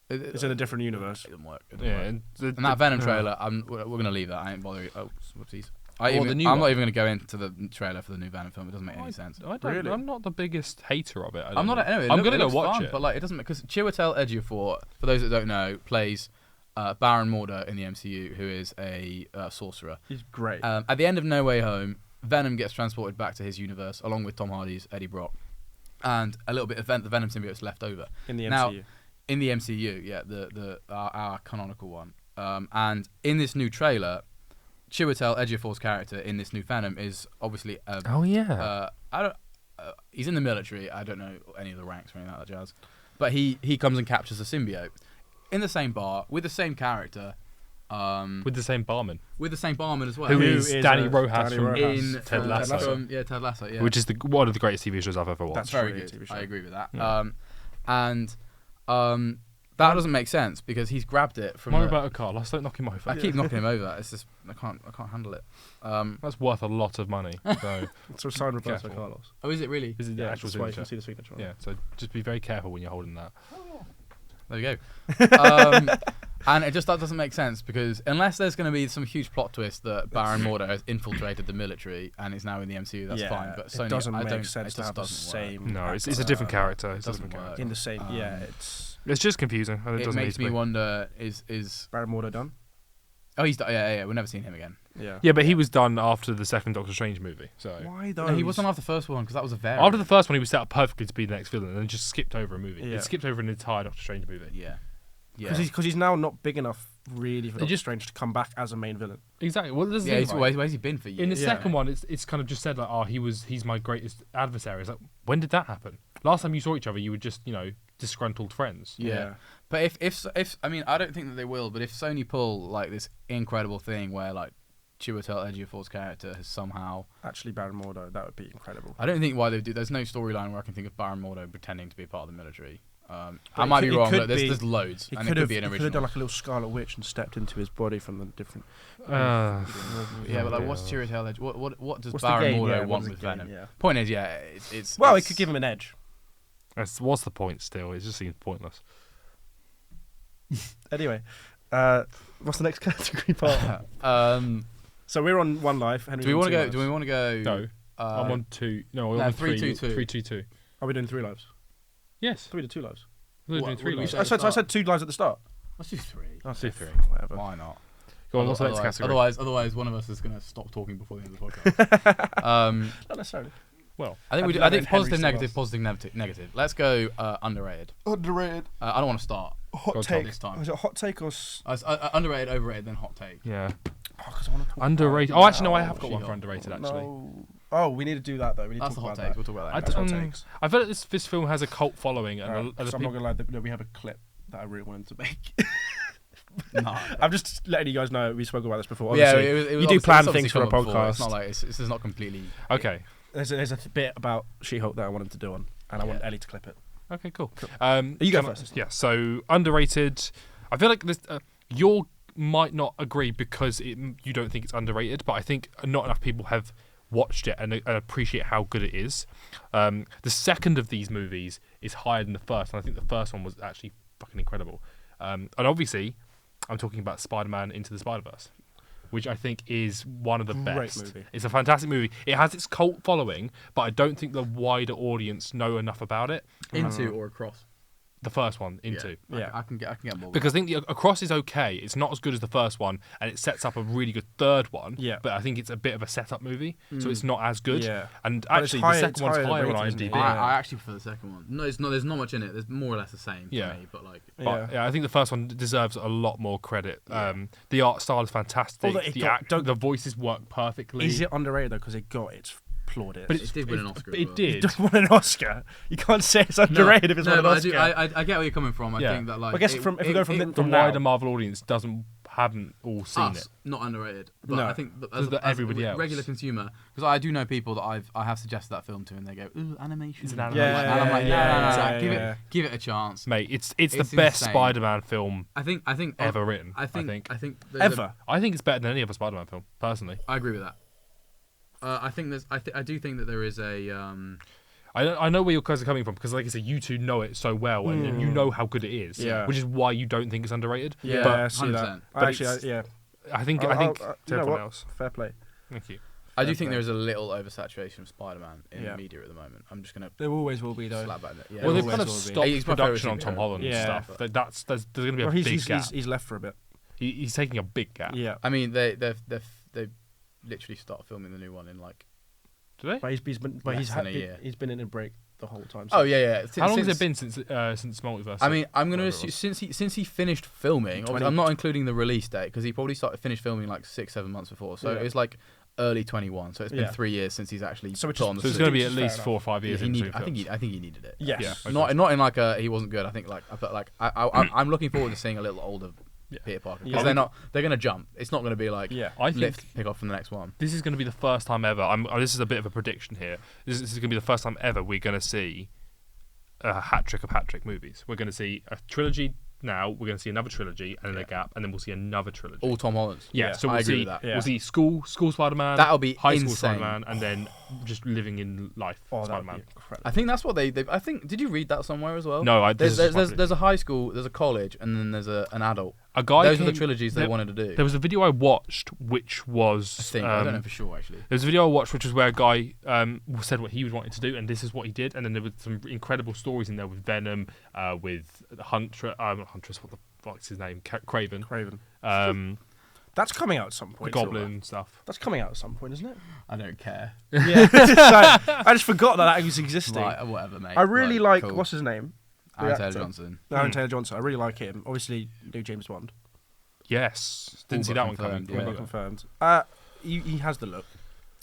It's in a different universe. It doesn't work. Yeah, and And that Venom trailer, we're gonna leave that. I ain't bothering. Oh, whoopsies. the new I'm not one. even gonna go into the trailer for the new Venom film. It doesn't make any sense. Really? I'm not the biggest hater of it. I'm not. Anyway, I'm gonna go looks watch fun, it. but like it doesn't because Chiwetel Ejiofor, for those that don't know, plays Baron Mordo in the MCU, who is a sorcerer. He's great. At the end of No Way Home, Venom gets transported back to his universe along with Tom Hardy's Eddie Brock, and a little bit of the Venom symbiote's left over. In the MCU. Now, in the MCU, yeah, our canonical one. And in this new trailer, Chiwetel Ejiofor's character in this new Venom is obviously Oh yeah. he's in the military. I don't know any of the ranks or anything like that jazz, but he comes and captures a symbiote in the same bar with the same character. With the same barman, With the same barman as well. who is Danny Rojas Danny from Rojas. in Ted Lasso. Ted Lasso, yeah. which is one of the greatest TV shows I've ever watched. That's very really a good. TV show. I agree with that. Yeah. That doesn't make sense because he's grabbed it from. More about Carlos. Don't knock him over. I keep knocking him over. It's just I can't handle it. That's worth a lot of money. So So sign Roberto Careful. Carlos. Oh, is it really? this is the Yeah, actual that's why you can signature. see the signature. on it. Yeah. So just be very careful when you're holding that. There we go. And that doesn't make sense because unless there's going to be some huge plot twist that Baron Mordo has infiltrated the military and is now in the MCU, that's fine. But Sony, it doesn't I make don't, sense it to just have the doesn't same. work. No, it's a different character. It's a doesn't different work. character. In the same, It's just confusing. And it It doesn't makes need me to be. wonder: is Baron Mordo done? oh he's yeah we've never seen him again. Yeah. Yeah, but he was done after the second Doctor Strange movie. So Why though? No, he wasn't after the first one because that was a variant. after the first one, he was set up perfectly to be the next villain, and then just skipped over a movie. Yeah. It skipped over an entire Doctor Strange movie. yeah. Because he's now not big enough really for They Doctor just- Strange to come back as a main villain. Exactly. Well, there's the Yeah, thing, right? where's he been for years? In the Yeah. second one, it's kind of just said like, oh, he's my greatest adversary. It's like, when did that happen? Last time you saw each other, you were just disgruntled friends. Yeah. But if I mean I don't think that they will, but if Sony pull like this incredible thing where like Chiwetel Ejiofor's character has somehow, Actually, Baron Mordo, that would be incredible. I don't think why they do. There's no storyline where I can think of Baron Mordo pretending to be part of the military. I But might it be could- it wrong, could but be- there's loads, He and could it have could be an done original. like a little Scarlet Witch and stepped into his body from the different. Yeah, but like, Yeah. what's Chiwetel Ejiofor? What does What's the Baron game? Mordo Yeah, what want does with the game? Venom? Yeah. Point is, it's Well, it it's- could give him an edge. What's the point still? It just seems pointless. Anyway, what's the next category part? So we're on One Life. Henry do we want to go? Do we want to go? No, I'm on 2. No, I'm no, on 3, 3, 2, 2. 3, 2, 2. Are we doing 3 lives? Yes, 3 to 2 lives. we're doing What- 3 what do we lives. say? I said 2 lives at the start. Let's do 3. Let's do 3. Whatever. Why not? Go on, what's the next Otherwise- category? Otherwise, one of us is going to stop talking before the end of the podcast. Not necessarily. Well, I think we do. don't I know think if Henry's positive, still negative, lost. positive, negative. Let's go underrated. Underrated. I don't want to start. Hot Go on, take. this time. Was it a hot take or? Underrated, overrated, then hot take. yeah. Because I want to talk. Underrated. about Oh, actually, no, I now. have got one for She-Hulk. underrated, actually. No. Oh, we need to do that though. We need That's to the talk hot about take. that. We'll talk about I that. That's hot don't- takes. I feel like this film has a cult following, and Alright, a so I'm people- not gonna lie. We have a clip that I really wanted to make. No. I'm just letting you guys know we spoke about this before. Yeah, Obviously, it was you do obviously- plan it's obviously things for a come up before. podcast. It's not like this is not completely. Okay. there's a bit about She-Hulk that I wanted to do on, and I want Yeah. Ellie to clip it. Okay, cool. You go can I- first this time. Yeah, so underrated. I feel like this. You might not agree because you don't think it's underrated, but I think not enough people have watched it and appreciate how good it is. The second of these movies is higher than the first, and I think the first one was actually fucking incredible. And obviously, I'm talking about Spider-Man Into the Spider-Verse, which I think is one of the Great best. movie. It's a fantastic movie. It has its cult following, but I don't think the wider audience know enough about it. Into or across. The first one, Into. Yeah. I can get more. Because I think the Across is okay. It's not as good as the first one, and it sets up a really good third one. Yeah. But I think it's a bit of a setup movie, so it's not as good. Yeah. And But it's actually, higher- the it's second one's higher higher on rated, isn't it? IMDb. Yeah. I actually prefer the second one. No, it's not. There's not much in it. There's more or less the same Yeah. to me. But like, But yeah, I think the first one deserves a lot more credit. The art style is fantastic. Although it got- The voices work perfectly. Is it underrated though? Because it got its plaudits. But it did win an Oscar. It as well. did. It doesn't want an Oscar. You can't say it's underrated if it's no, won an but Oscar. I get where you're coming from. I Yeah. think that like. I guess if we go from The now- wider Marvel audience haven't all seen us, it. not underrated. But No. I think that So that everybody a else. regular consumer, because I do know people that I have suggested that film to, and they go, "Ooh, animation." It's an And animation. I'm like, Yeah, no, yeah. give it a chance. Mate, it's the It's best insane. Spider-Man film I think ever written. I think there's Ever. I think it's better than any other Spider-Man film, personally. I agree with that. I think there's. I do think that there is a. I know where your guys are coming from because, like I said, you two know it so well, and you know how good it is. Yeah. Which is why you don't think it's underrated. Yeah, But I see that. 100%. But Actually, it's- yeah. I think you to know everyone what? else. Fair play. Thank you. I do Fair think play. there is a little oversaturation of Spider-Man in Yeah. the media at the moment. I'm just gonna There always will be though. slap that in there. Yeah, Well, they've always kind of will be. stopped He's my production favourite on Tom superhero. Holland Yeah. and stuff. There's going to be a Well, big gap. he's left for a bit. He's taking a big gap. Yeah. I mean, they literally start filming the new one in like. Do they? But he's been Less than a year. he's been in a break the whole time. Oh yeah. How long has it been since Multiverse? I mean, I'm gonna Whatever it assume was. since he finished filming. 20 I'm not including the release date because he probably finished filming like 6-7 months before. So Yeah. it was like early 21. So it's been Yeah. 3 years since he's actually So which put is- on the So it's suit. going to be Which at is least fair 4 or 5 years He into needed, I think he needed it. Yes. Yeah, okay. Not in like a he wasn't good. I think I'm looking forward to seeing a little older Peter Parker because Yeah. they're gonna jump. It's not gonna be like Yeah. I think lift pick off from the next one. this is going to be the first time ever. This is a bit of a prediction here. This is going to be the first time ever we're going to see a hat trick of hat trick movies. We're going to see a trilogy now. We're going to see another trilogy and then a gap, and then we'll see another trilogy. All Tom Holland's. Yeah, Yeah, so I we'll agree see. with that. Yeah. We'll see school Spider-Man. That'll be high school insane. Spider-Man, and then just living in life. Oh, that would Spider-Man. be incredible. I think that's what they. I think. Did you read that somewhere as well? No, There's a high school, there's a college, and then there's an adult. A guy. Those are the trilogies they wanted to do. There was a video I watched, which was. I think. I don't know for sure actually. There was a video I watched, which was where a guy said what he was wanting to do, and this is what he did. And then there were some incredible stories in there with Venom, with Huntress. What the fuck's his name? Craven. That's coming out at some The point. Goblin stuff. That's coming out at some point, isn't it? I don't care. Yeah. I just forgot that was existing. Right, whatever, mate. I really like cool. what's his name? Aaron Taylor Johnson. Aaron Taylor Johnson. I really like him. Obviously, new James Bond. Yes, didn't All see but that one coming. confirmed, Yeah. yeah. Confirmed. He has the look.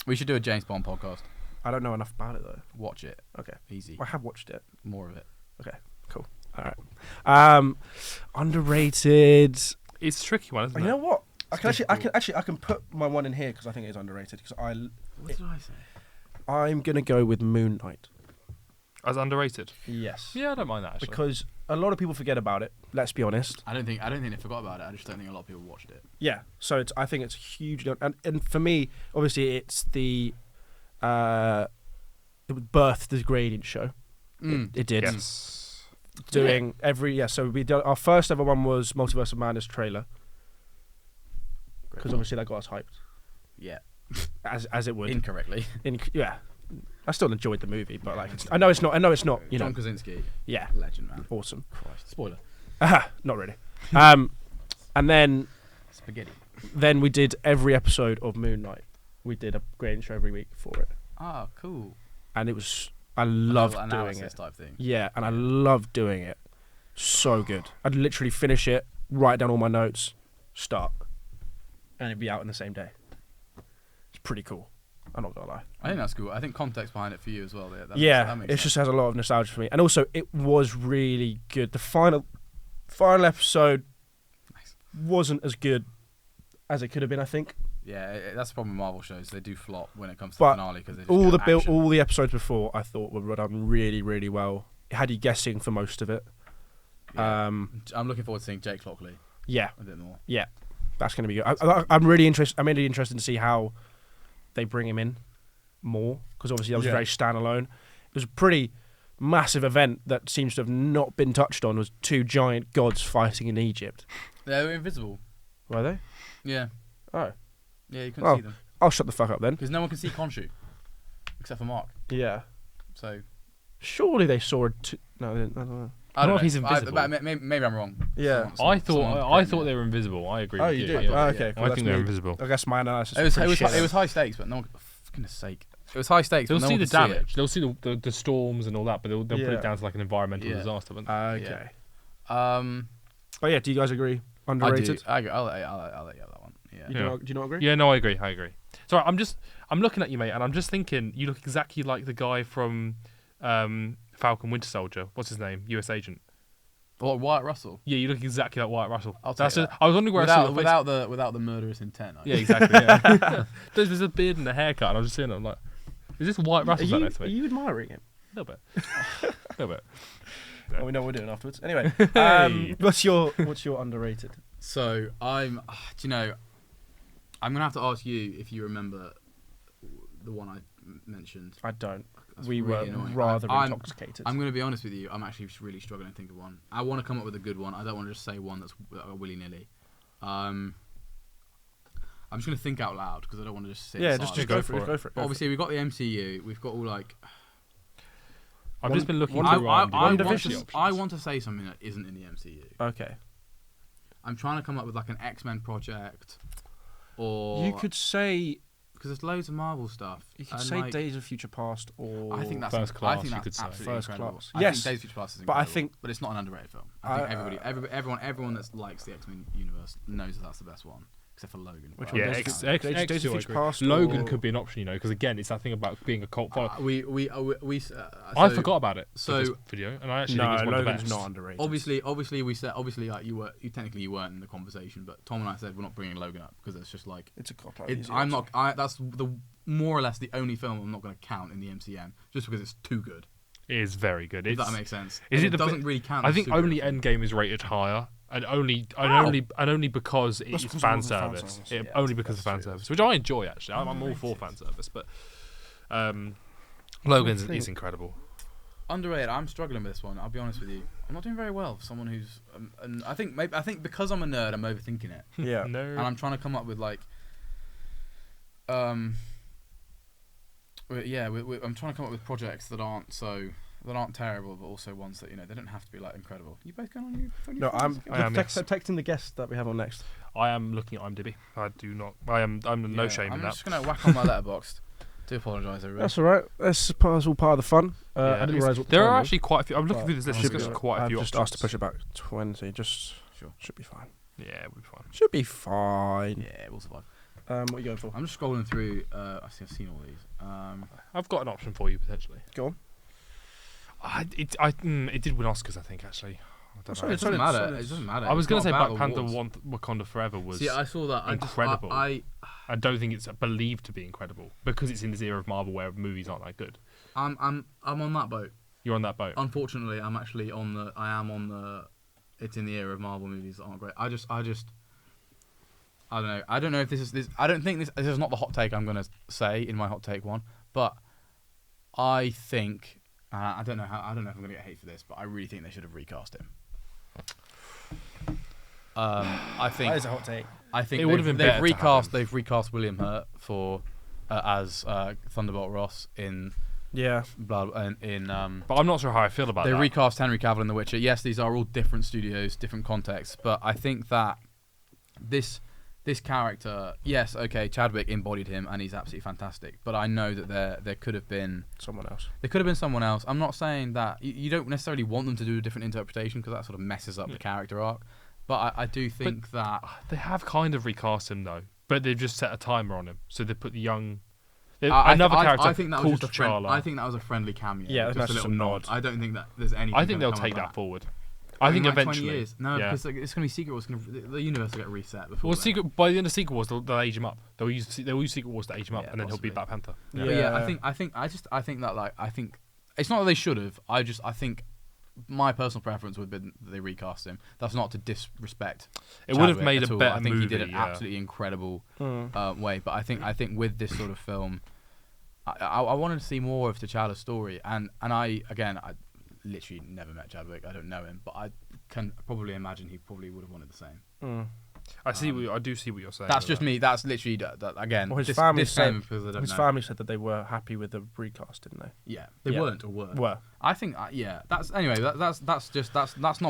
We should do a James Bond podcast. I don't know enough about it though. Watch it. Okay. Easy. I have watched it. More of it. Okay. Cool. All right. Underrated. It's a tricky one, isn't You it? know what? I can put my one in here because I think it is underrated. Because What did I say? I'm gonna go with Moon Knight. As underrated. Yes. Yeah, I don't mind that actually. Because a lot of people forget about it. Let's be honest. I don't think they forgot about it. I just don't think a lot of people watched it. Yeah. So I think it's huge, and for me, obviously, it's it birthed the Gradient Show. It did. Yes. Doing so we did our first ever one was Multiverse of Madness trailer because obviously that got us hyped Yeah. as it would. Incorrectly. I still enjoyed the movie, but I know it's not. You know. John Krasinski. Yeah. Legend, man. Awesome. Christ. Spoiler. Not really. And then Spaghetti. we did every episode of Moon Knight. We did a Gradient Show every week for it, Ah, cool. and it was. I loved Like doing analysis it. type thing. Yeah, and I loved doing it. So good. I'd literally finish it, write down all my notes, start, and it'd be out in the same day. It's pretty cool. I'm not gonna lie. I think that's cool. I think context behind it for you as well. That Yeah, makes it sense. just has a lot of nostalgia for me, and also it was really good. The final episode Nice. wasn't as good as it could have been. I think Yeah, that's the problem with Marvel shows. They do flop when it comes to But the finale because all the episodes before I thought were done really, really well. It had you guessing for most of it. Yeah. I'm looking forward to seeing Jake Lockley Yeah, a bit more. that's gonna be good. I'm really interested. I'm really interested to see how they bring him in more because obviously that was very standalone. It was a pretty massive event that seems to have not been touched on. Was two giant gods fighting in Egypt. They were invisible. Were they? Yeah. Oh, Yeah, you couldn't see them I'll shut the fuck up then. because no one can see Khonshu except for Mark. Yeah. So Surely they saw no, they didn't. I don't know. I don't know know if he's invisible. Maybe I'm wrong. Yeah. I thought they were invisible. I agree. Oh, with you you. do? Yeah. Oh, okay. Cool. I That's think they're me. invisible. I guess my analysis. It was pretty shit. high stakes, but no one. For goodness sake, it was high stakes. They'll but no see one the could see it. damage. They'll see the storms and all that, but they'll put Yeah. it down to like an environmental Yeah. disaster. But Okay. Um, But yeah, do you guys agree? I Underrated? do. I'll let you have that one. Yeah. Yeah. Do you not agree? yeah, no, I agree. Sorry, I'm looking at you, mate, and I'm just thinking you look exactly like the guy from Falcon Winter Soldier. What's his name? U.S. Agent. Or Wyatt Russell. Yeah, you look exactly like Wyatt Russell. I'll take that. I was wondering where I saw Without your face. without the murderous intent. Yeah, exactly. Yeah. there's a beard and a haircut, and I was just seeing it. I'm like, is this Wyatt Russell? Are you admiring him? A little bit. A little bit. Well, we know what we're doing afterwards. Anyway, Hey. what's your underrated? So I'm gonna have to ask you if you remember the one I mentioned. I don't. That's We really were annoying. rather I'm intoxicated. going to be honest with you. I'm actually really struggling to think of one. I want to come up with a good one. I don't want to just say one that's willy nilly. I'm just going to think out loud because I don't want to just sit. yeah, in just silence. go for it. Go for it. But obviously, we've got the MCU. We've got all like. I've just been looking One- through I IMDb. want to say something that isn't in the MCU. Okay. I'm trying to come up with like an X-Men project, or You could say because there's loads of Marvel stuff. you could and, say like, Days of Future Past or I think that's First I Class, think you that's could say. absolutely First incredible. Class. I Yes, think Days of Future Past is but I incredible, think- but it's not an underrated film. I think everyone that likes the X-Men universe knows that that's the best one, except for Logan. Which but- one? Yeah, Days X, of- X, Days- X2, Days of I Future agree. Past Logan or- could be an option, because again, it's that thing about being a cult follower. I I forgot about it. so- for this video, and I actually no, think it's one of the Logan's best. not underrated. Obviously we said like you weren't in the conversation, but Tom and I said we're not bringing Logan up because it's just like It's a cop out. that's the more or less the only film I'm not going to count in the MCM just because it's too good. It is very good. If It's, that makes sense. is And it it the doesn't really count. I as think a superhero only film. Endgame is rated higher, and only because That's it's because of all fan the fan service. service. It, Yeah, only because of that's fan true, service, which I enjoy actually. I'm all for fan service, but Logan's is incredible. Underrated. I'm struggling with this one. I'll be honest with you. I'm not doing very well for someone who's. And I think because I'm a nerd, I'm overthinking it. Yeah. Nerd. And I'm trying to come up with like. I'm trying to come up with projects that aren't terrible, but also ones that they don't have to be like incredible. You both going on your phone? No, I'm yes. texting the guest that we have on next. I am looking at IMDb. I do not. I'm no shame in that. I'm just gonna whack on my letterbox. Do apologise, everybody. That's all right. That's all part of the fun. I didn't realise what the there time are was. actually quite a few. I'm looking through this list. Should There's be quite a few I've just options. asked to push it back 20. Just Sure. should be fine. Yeah, we'll be fine. Should be fine. Yeah, we'll survive. What are you going for? I'm just scrolling through. I've seen all these. I've got an option for you potentially. Go on. It did win Oscars, I think. Actually, I don't know. It doesn't matter. It doesn't matter. I was going to say Black Panther Wakanda Forever was See, I saw that. incredible. I don't think it's believed to be incredible because it's in this era of Marvel where movies aren't that good. I'm on that boat. You're on that boat. Unfortunately, I am on the. It's in the era of Marvel movies that aren't great. I don't know. I don't know if this is. I don't think this is not the hot take I'm going to say in my hot take one, but I think. I don't know if I'm going to get hate for this, but I really think they should have recast him. I think That is a hot take. It would have been better to have him. They've recast William Hurt as Thunderbolt Ross in Yeah. But I'm not sure how I feel about they that. recast Henry Cavill in The Witcher. Yes, these are all different studios, different contexts, but I think that this character, yes, okay, Chadwick embodied him and he's absolutely fantastic. But I know that there could have been Someone else. There could have been someone else. I'm not saying that you don't necessarily want them to do a different interpretation because that sort of messes up the character arc. But I do think that They have kind of recast him though, but they've just set a timer on him. So they put the young. I character think that called was just T'Challa. I think that was a friendly cameo. Yeah, just a little nod. I don't think that there's anything. I think they'll take that forward. I think like eventually. 20 years. No, yeah. because it's going to be Secret Wars. The universe will get reset before. Well, then. by the end of Secret Wars, they'll age him up. They'll use Secret Wars to age him up, Yeah, and then he'll be possibly. Black Panther. But yeah, I think it's not that they should have. I think my personal preference would have been that they recast him. That's not to disrespect. It would have Chadwick made at a all. better I think movie. he did an yeah. absolutely incredible way. But I think with this sort of film, I wanted to see more of T'Challa's story. And I literally never met Chadwick. I don't know him, but I can probably imagine he probably would have wanted the same. I do see what you're saying. That's just me. That's literally that again. Well, his family disclaimer said because I don't his know. family said that they were happy with the recast, didn't they? Yeah, they Yeah. weren't or were. Were I think yeah. That's not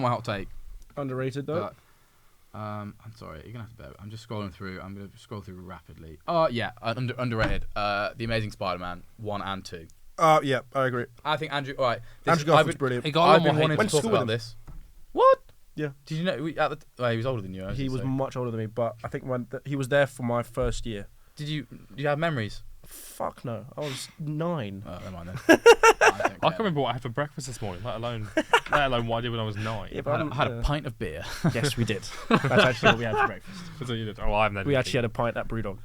my hot take. underrated though. But, I'm sorry. You're gonna have to bear. I'm just scrolling through. I'm gonna scroll through rapidly. Oh yeah, underrated. The Amazing Spider-Man 1 and 2. Yeah, I agree. I think Andrew. All right, Andrew Garfield's brilliant. He got a I've lot been more wanting hate. to talk school with about him. this. What? Yeah. Did you know? He was older than you. He was much older than me, but I think when he was there for my first year. Do you have memories? Fuck no, I was 9. Oh, never mind then. I can't remember what I had for breakfast this morning, let alone what I did when I was 9. Yeah, I had a pint of beer. Yes, we did. That's actually what we had for breakfast. That's what you did. Oh, I haven't had We anything. actually had a pint at Brewdog.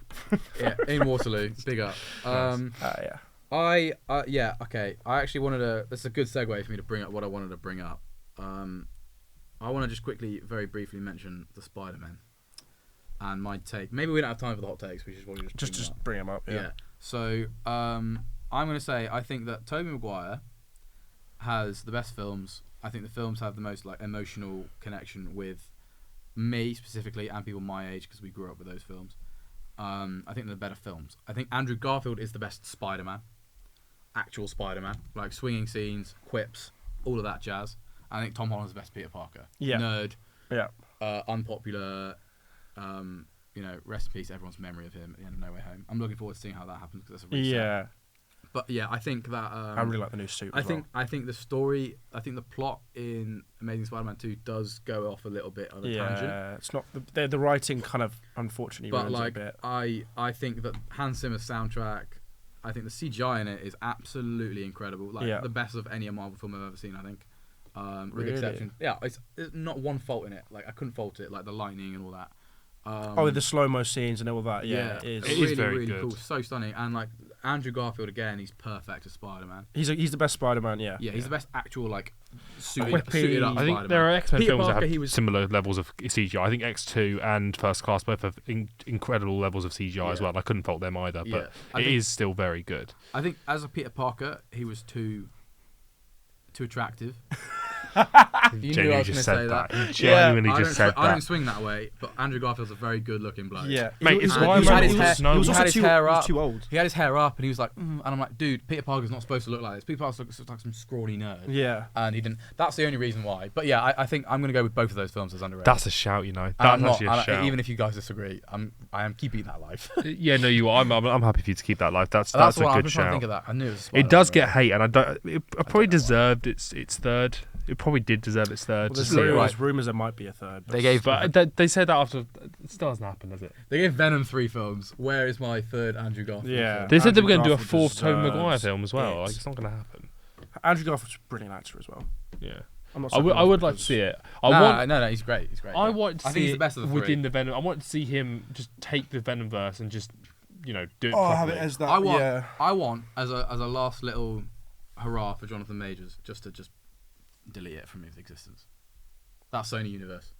Yeah, in Waterloo. Big up. Yeah. Okay. I actually wanted to. This is a good segue for me to bring up what I wanted to bring up. I want to just quickly, very briefly mention the Spider-Man and my take. Maybe we don't have time for the hot takes. We should probably just bring them bring him up. Yeah. Yeah. So I'm going to say I think that Tobey Maguire has the best films. I think the films have the most emotional connection with me specifically and people my age because we grew up with those films. I think they're better films. I think Andrew Garfield is the best Spider-Man. Actual Spider-Man. Like swinging scenes, quips, all of that jazz. I think Tom Holland's the best Peter Parker. Yeah. Nerd. Yeah. Unpopular. Rest in peace, everyone's memory of him at the end of No Way Home. I'm looking forward to seeing how that happens because that's a reset. Yeah. But yeah, I think that. I really like the new suit. I think the story. I think the plot in Amazing Spider-Man 2 does go off a little bit on a tangent. Yeah, it's not the writing kind of unfortunately But ruins it a bit. I think that Hans Zimmer's soundtrack. I think the CGI in it is absolutely incredible. The best of any Marvel film I've ever seen. I think. With Really? exception, it's not one fault in it. Like I couldn't fault it, like the lightning and all that. With the slow mo scenes and all that. Yeah, it is. It is really, very really good. cool, so stunning, and Andrew Garfield again. He's perfect as Spider-Man. He's the best Spider-Man. Yeah. Yeah, he's the best actual like suited up I think Spider-Man. there are X-Men Peter films Parker, that he have was- similar levels of CGI. I think X2 and First Class both have incredible levels of CGI as Yeah. well. I couldn't fault them either, Yeah. but I it think- is still very good. I think as a Peter Parker, he was too attractive. You knew I was going Genuinely to just say said that. that. Genuinely I just said I don't that. swing that way, but Andrew Garfield's a very good-looking bloke. Yeah. Mate, it's And why he had his Marvel hair- was known- He was he also had his too, hair he was up. too old. He had his hair up, and he was like, and I'm like, dude, Peter Parker's not supposed to look like this. Peter Parker looks like some scrawny nerd. Yeah. And he didn't. That's the only reason why. But yeah, I think I'm going to go with both of those films as underrated. That's a shout, you know. And That's I'm not, actually a shout. even if you guys disagree, I am keeping that life. Yeah, no, you are. I'm happy for you to keep that life. That's That's a what I'm good just trying to shout. think of that. I knew it was. It does Spider-Man, get hate, and I don't. It probably deserved its third. It probably did deserve its third. Well, Just there's so- right. rumours there might be a third. They gave but they said that after. It still hasn't happened, has it? They gave Venom 3 films. Where is my third Andrew Garfield? Yeah. film? They said they were Andrew going to do a Garfield fourth Tobey deserves Maguire film as well. it. Like, it's not going to happen. Andrew Garfield's a brilliant actor as well. Yeah, I'm not I would. saying I would like to because- see it. No, he's great. He's great. I yeah. want to I think see he's the it best of the within three. the Venom. I want to see him just take the Venomverse and just, do it Oh, have properly. it as that. I want, Yeah. I want as a last little hurrah for Jonathan Majors, just to delete it from his existence. That Sony universe.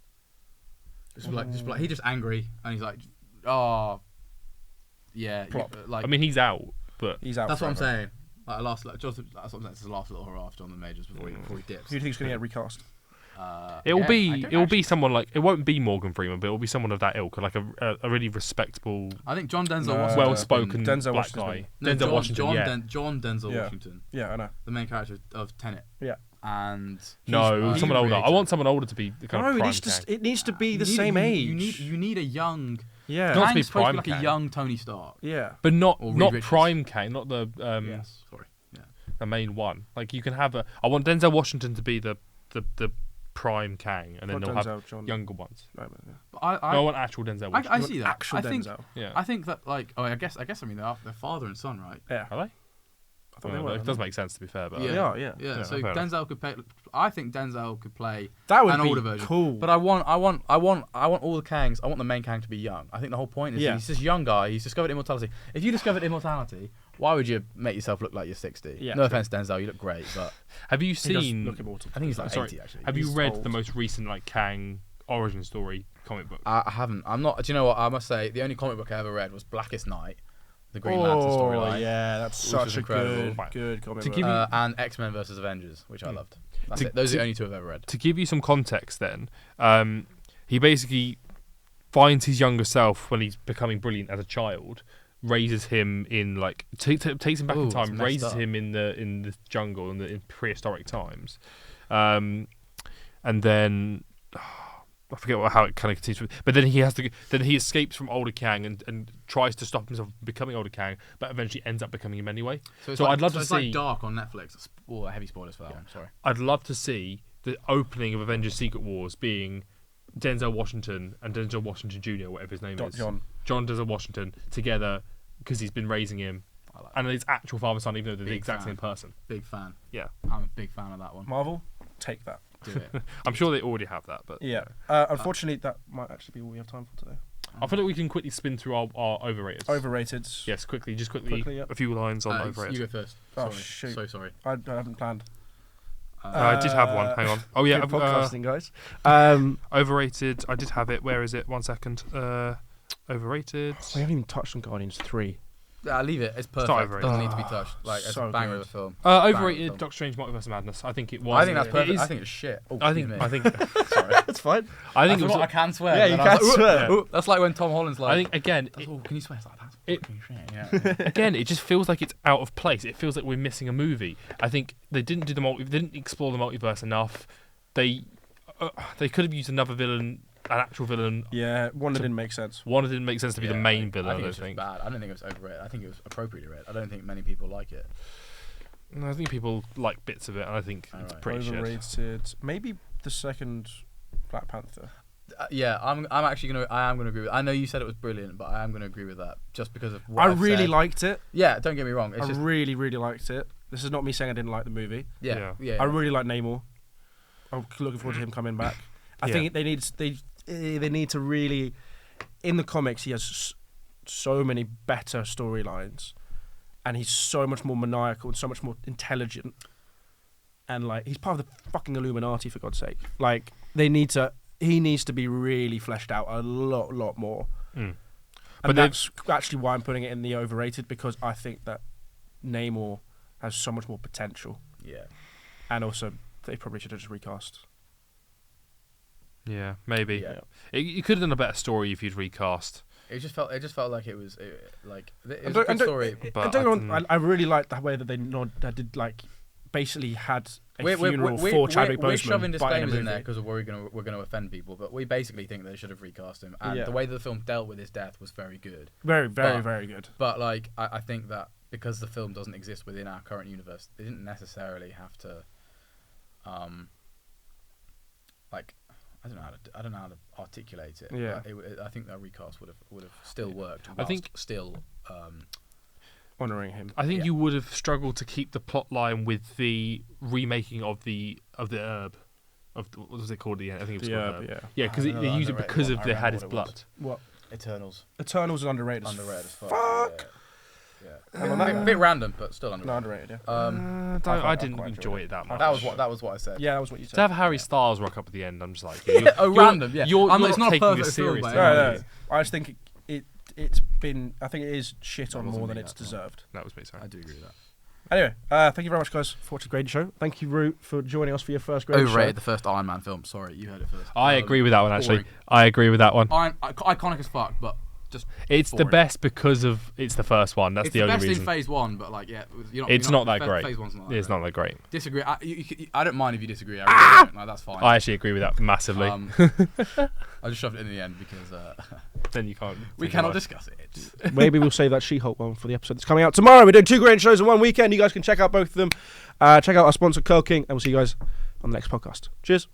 Just like he's just angry and he's like, oh, yeah. Prop. Like I mean, he's out, but He's out. that's what I'm forever. saying. Like that's what I'm saying. It's the last little hurrah for Jonathan Majors before he dips. Who do you think's going to get recast? it will Yeah, I be don't it will actually- be someone like it won't be Morgan Freeman, but it will be someone of that ilk, like a really respectable, I think John Denzel No. Washington. well-spoken Denzel black Washington's guy. No, Denzel Washington, John Denzel Yeah. Washington, Yeah, I know. the main character of Tenet. Yeah. And No, he's someone older. I creative. want someone older to be the kind No, of it prime needs, Kang. it needs to be the You need- same you- age. You need a young. Yeah. Not to be Kang's supposed to prime be like a Kang. young Tony Stark. Yeah. But not Or Reed not Richards. prime Kang, not the Yes. Sorry. Yeah. the main one. Like you can have a. I want Denzel Washington to be the prime Kang, and then Not they'll have Denzel, John. younger ones. No, but, yeah. But I No, I want actual Denzel Washington. I see that. Actual I think Denzel. Yeah. I think that like I guess I mean they're father and son, right? Yeah. Are they? I thought they were. It does make sense to be fair, but Yeah. They are, yeah. Yeah. Yeah, So fair Denzel could play. I think Denzel could play That would an be older version. cool. But I want all the Kangs. I want the main Kang to be young. I think the whole point is Yeah. he's this young guy. He's discovered immortality. If you discovered immortality, why would you make yourself look like you're 60? Yeah, no true. offense, Denzel, you look great, but have you He does seen? look immortal. I think he's like Sorry, 80 actually. Have you He's read old. the most recent like Kang origin story comic book? I haven't. I'm not. Do you know what? I must say the only comic book I ever read was Blackest Night, the Green Lantern storyline. Yeah, that's Which such was a incredible. good comic To book. give you- And X-Men versus Avengers, which I loved. That's To- it. Those are to- the only two I've ever read. To give you some context, then, he basically finds his younger self when he's becoming brilliant as a child, raises him in like takes him back Ooh, in it's time, messed raises up. him in the jungle in prehistoric times, and then. I forget how it kind of continues, but then he escapes from older Kang and tries to stop himself from becoming older Kang, but eventually ends up becoming him anyway. it's So like, I'd love to it's see- like Dark on Netflix. Oh, heavy spoilers for that one. Sorry. I'd love to see the opening of Avengers: Secret Wars being Denzel Washington and Denzel Washington Jr., whatever his name is, John. Denzel Washington together because he's been raising him, I like and his actual father son, even though they're the Big exact fan. same person. Big fan. Yeah, I'm a big fan of that one. Marvel, take that. Do it. I'm sure they already have that, but Yeah. Unfortunately, that might actually be all we have time for today. I feel like we can quickly spin through our overrated. Overrated. Yes, quickly, Quickly, yep. a few lines on You overrated. go first. Oh, Sorry. shoot. So sorry. I haven't planned. I did have one. Hang on. Oh yeah, Good podcasting, guys. overrated. I did have it. Where is it? 1 second. Overrated. We haven't even touched on Guardians 3. Leave it. It's perfect. not It overrated. doesn't need to be touched. Like it's So a banger good. of a film. Overrated. film. Doctor Strange: Multiverse of Madness. I think it was. I think that's It perfect. is- I think it's shit. Oh, I think. excuse me. I think. Sorry. That's fine. I think it forgot was. I can swear. Yeah, you and I was can like, swear. "Ooh." That's like when Tom Holland's like. I think again. Can you swear? It's like that's it- fucking shit. Yeah. Again, it just feels like it's out of place. It feels like we're missing a movie. I think they didn't do they didn't explore the multiverse enough. They could have used another villain, an actual villain. Yeah, one that didn't make sense. One that didn't make sense to be the Yeah, main villain. I I think don't it's just think. bad. I don't think it was overrated. I think it was appropriately rated. I don't think many people like it. No, I think people like bits of it, and I think it's Alright. pretty shit. Overrated. Maybe the second Black Panther. Yeah, I'm actually gonna. I am gonna agree with. I know you said it was brilliant, but I am gonna agree with that just because of what I I've really said. liked it. Yeah, don't get me wrong. It's I just really, really liked it. This is not me saying I didn't like the movie. yeah. I really like Namor. I'm looking forward to him coming back. I Yeah. think they need to really, in the comics, he has so many better storylines, and he's so much more maniacal and so much more intelligent, and like he's part of the fucking Illuminati, for God's sake. Like he needs to be really fleshed out a lot more. But that's actually why I'm putting it in the overrated, because I think that Namor has so much more potential. Yeah. And also, they probably should have just recast. Yeah, maybe. Yeah. You could have done a better story if you'd recast. It just felt like it was a And good story. But I really liked the way that they did, like, basically had a funeral for Chadwick Boseman. We're shoving disclaimers in there movie. because we're gonna offend people, but we basically think they should have recast him. And Yeah. the way that the film dealt with his death was very good. Very good. But like, I think that because the film doesn't exist within our current universe, they didn't necessarily have to, like, I don't know how to articulate it. Yeah. But I think that recast would have still worked. I think still. Honouring him. I think Yeah. you would have struggled to keep the plot line with the remaking of the herb. What was it called? I think it was The called herb, herb. yeah. Yeah, because I know they the used it underrated because one. of I they had remember his what it was. blood. What? Eternals. Eternals is underrated. Underrated as fuck. Fuck. Yeah. Bit random, but still No, underrated. underrated, yeah. I I didn't quite enjoy enjoyed it that much. That was what I said. Yeah, that was what you To said. have Harry Styles rock up at the end, I'm just like, Random. Yeah. You're It's not a taking perfect this film, seriously. but No. I just think it's been. I think it is shit on wasn't more than me, it's that's deserved. That was me, sorry. I do agree with that. Anyway, thank you very much, guys, for watching Grady Show. Thank you, Root, for joining us for your first Grady Overrated, Show. the first Iron Man film. Sorry, you heard it first. I agree with that one, actually. boring. I agree with that one. Iconic as fuck, but just It's the boring. best because of it's the first one. That's It's the the only best reason. in Phase 1, but like, yeah, It's not that great. Phase 1's not that It's great. not that great. Disagree. I don't mind if you disagree. I really don't. Like, that's fine. I actually agree with that massively. I just shoved it in the end because Then you can't. we cannot discuss it. Maybe we'll save that She-Hulk one for the episode that's coming out tomorrow. We're doing 2 Grady shows in one weekend. You guys can check out both of them. Check out our sponsor, Curl King, and we'll see you guys on the next podcast. Cheers.